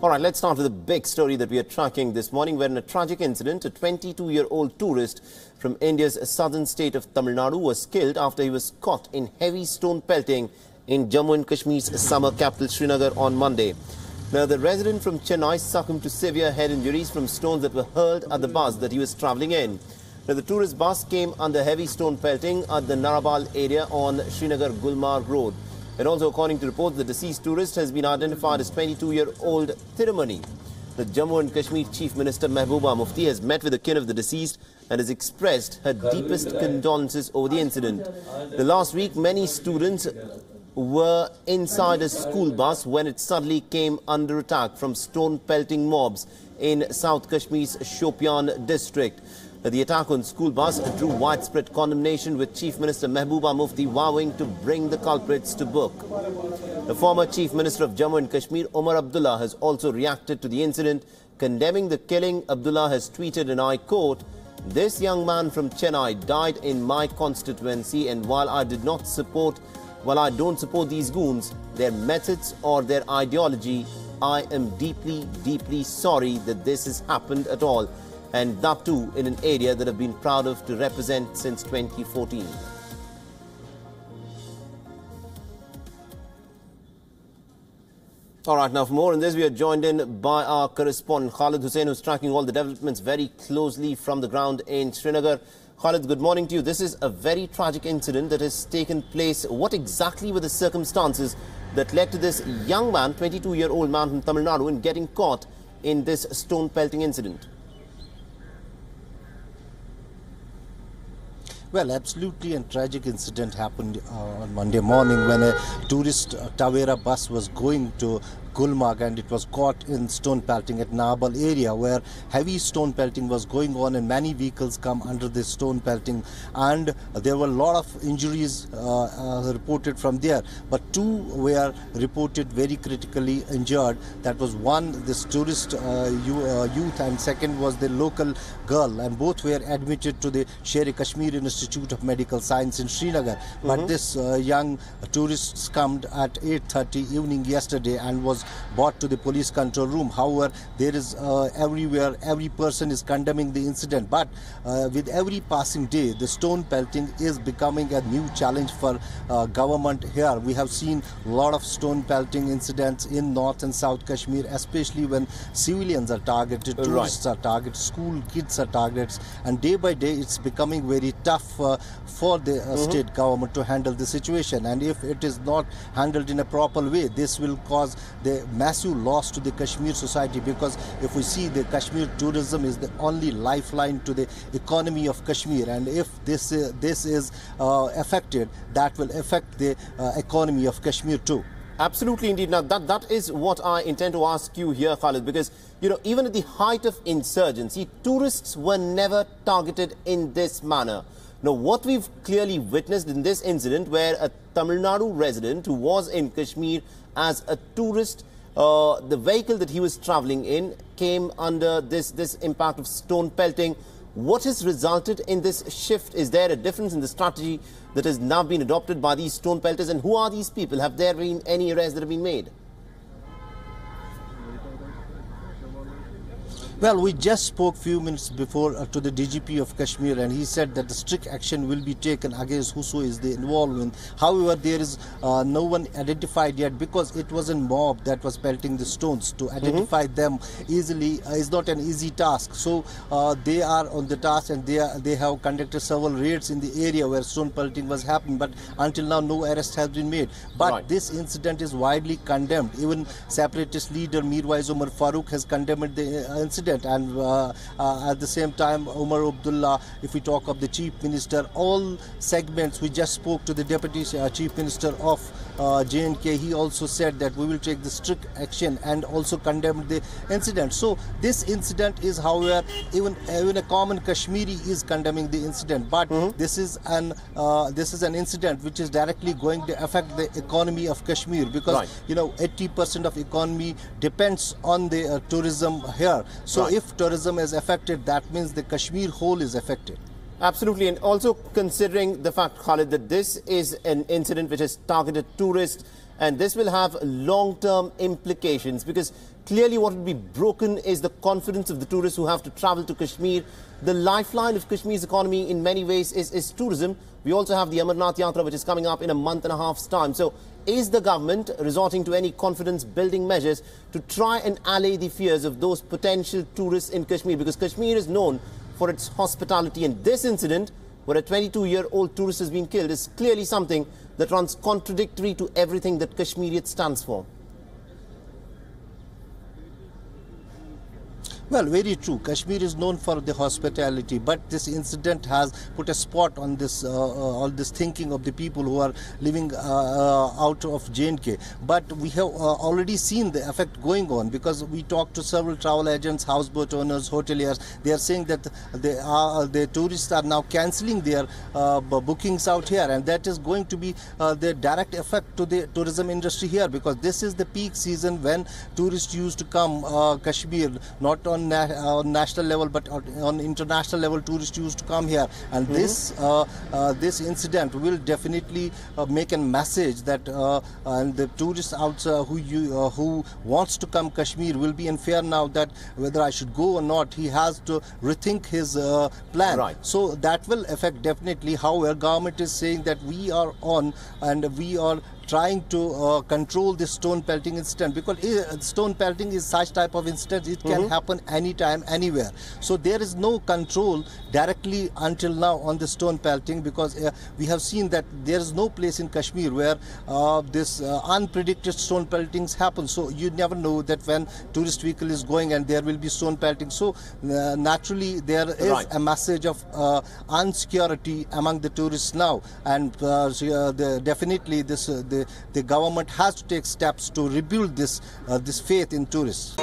All right, let's start with a big story that we are tracking this morning, where in a tragic incident, a 22-year-old tourist from India's southern state of Tamil Nadu was killed after he was caught in heavy stone pelting in Jammu and Kashmir's summer capital Srinagar on Monday. Now, the resident from Chennai succumbed to severe head injuries from stones that were hurled at the bus that he was travelling in. Now, the tourist bus came under heavy stone pelting at the Narbal area on Srinagar-Gulmarg Road. And also, according to reports, the deceased tourist has been identified as 22-year-old Tirumani. The Jammu and Kashmir Chief Minister Mehbooba Mufti has met with the kin of the deceased and has expressed her deepest condolences over the incident. The last week, many students were inside a school bus when it suddenly came under attack from stone pelting mobs in South Kashmir's Shopian district. The attack on school bus drew widespread condemnation, with Chief Minister Mehbooba Mufti vowing to bring the culprits to book. The former Chief Minister of Jammu and Kashmir, Umar Abdullah, has also reacted to the incident, condemning the killing. Abdullah has tweeted, and I quote, "This young man from Chennai died in my constituency, and while I don't support these goons, their methods or their ideology, I am deeply, deeply sorry that this has happened at all. And that too in an area that I've been proud of to represent since 2014. All right, now for more on this, we are joined in by our correspondent Khalid Hussain, who's tracking all the developments very closely from the ground in Srinagar. Khalid, good morning to you. This is a very tragic incident that has taken place. What exactly were the circumstances that led to this young man, 22-year-old man from Tamil Nadu, in getting caught in this stone pelting incident? Well, absolutely a tragic incident happened on Monday morning when a tourist Tavera bus was going to Gulmarg, and it was caught in stone pelting at Narbal area, where heavy stone pelting was going on and many vehicles come under this stone pelting, and there were a lot of injuries reported from there, but two were reported very critically injured. That was one, this tourist youth, and second was the local girl, and both were admitted to the Sher-e-Kashmir Institute of Medical Science in Srinagar. But this young tourist succumbed at 8:30 evening yesterday and was brought to the police control room. However, there is everywhere, every person is condemning the incident, but with every passing day, the stone pelting is becoming a new challenge for government here. We have seen a lot of stone pelting incidents in North and South Kashmir, especially when civilians are targeted, tourists are targeted, school kids are targeted, and day by day it's becoming very tough for the state government to handle the situation. And if it is not handled in a proper way, this will cause the massive loss to the Kashmir society, because if we see, the Kashmir tourism is the only lifeline to the economy of Kashmir, and if this is affected, that will affect the economy of Kashmir too. Absolutely, indeed. Now, that is what I intend to ask you here, Khalid, because, you know, even at the height of insurgency, tourists were never targeted in this manner. Now, what we've clearly witnessed in this incident, where a Tamil Nadu resident who was in Kashmir as a tourist, the vehicle that he was travelling in came under this impact of stone pelting. What has resulted in this shift? Is there a difference in the strategy that has now been adopted by these stone pelters? And who are these people? Have there been any arrests that have been made? Well, we just spoke few minutes before to the DGP of Kashmir, and he said that the strict action will be taken against whoso is involved in. However, there is no one identified yet, because it was a mob that was pelting the stones. To identify them easily is not an easy task. So they are on the task, and they have conducted several raids in the area where stone pelting was happening, but until now no arrest has been made. But this incident is widely condemned. Even separatist leader Mirwais Umar Farooq has condemned the incident. And at the same time, Umar Abdullah, if we talk of the Chief Minister, all segments, we just spoke to the Deputy Chief Minister of J&K, he also said that we will take the strict action and also condemned the incident. So this incident is, however, even a common Kashmiri is condemning the incident, but this is an incident which is directly going to affect the economy of Kashmir, because you know, 80% of economy depends on the tourism here. So if tourism is affected, that means the Kashmir whole is affected. Absolutely, and also considering the fact, Khalid, that this is an incident which has targeted tourists, and this will have long-term implications, because Clearly what will be broken is the confidence of the tourists who have to travel to Kashmir. The lifeline of Kashmir's economy in many ways is tourism. We also have the Amarnath Yatra, which is coming up in a month and a half's time. So is the government resorting to any confidence building measures to try and allay the fears of those potential tourists in Kashmir? Because Kashmir is known for its hospitality, and this incident where a 22-year-old tourist has been killed is clearly something that runs contradictory to everything that Kashmiriyat stands for. Well, very true. Kashmir is known for the hospitality, but this incident has put a spot on this all this thinking of the people who are living out of J&K. But we have already seen the effect going on, because we talked to several travel agents, houseboat owners, hoteliers. They are saying that the tourists are now cancelling their bookings out here, and that is going to be the direct effect to the tourism industry here, because this is the peak season when tourists used to come Kashmir, not on national level but on international level. Tourists used to come here, and this incident will definitely make a message that and the tourists outside who wants to come Kashmir will be in fear now that whether I should go or not. He has to rethink his plan. Right. So that will affect definitely. However, government is saying that we are on and we are trying to control this stone pelting incident, because stone pelting is such type of incident. It can happen anytime, anywhere. So there is no control directly until now on the stone pelting, because we have seen that there is no place in Kashmir where this unpredicted stone peltings happen. So you never know that when tourist vehicle is going and there will be stone pelting. So naturally there is a message of unsecurity among the tourists now, and definitely the government has to take steps to rebuild this faith in tourists.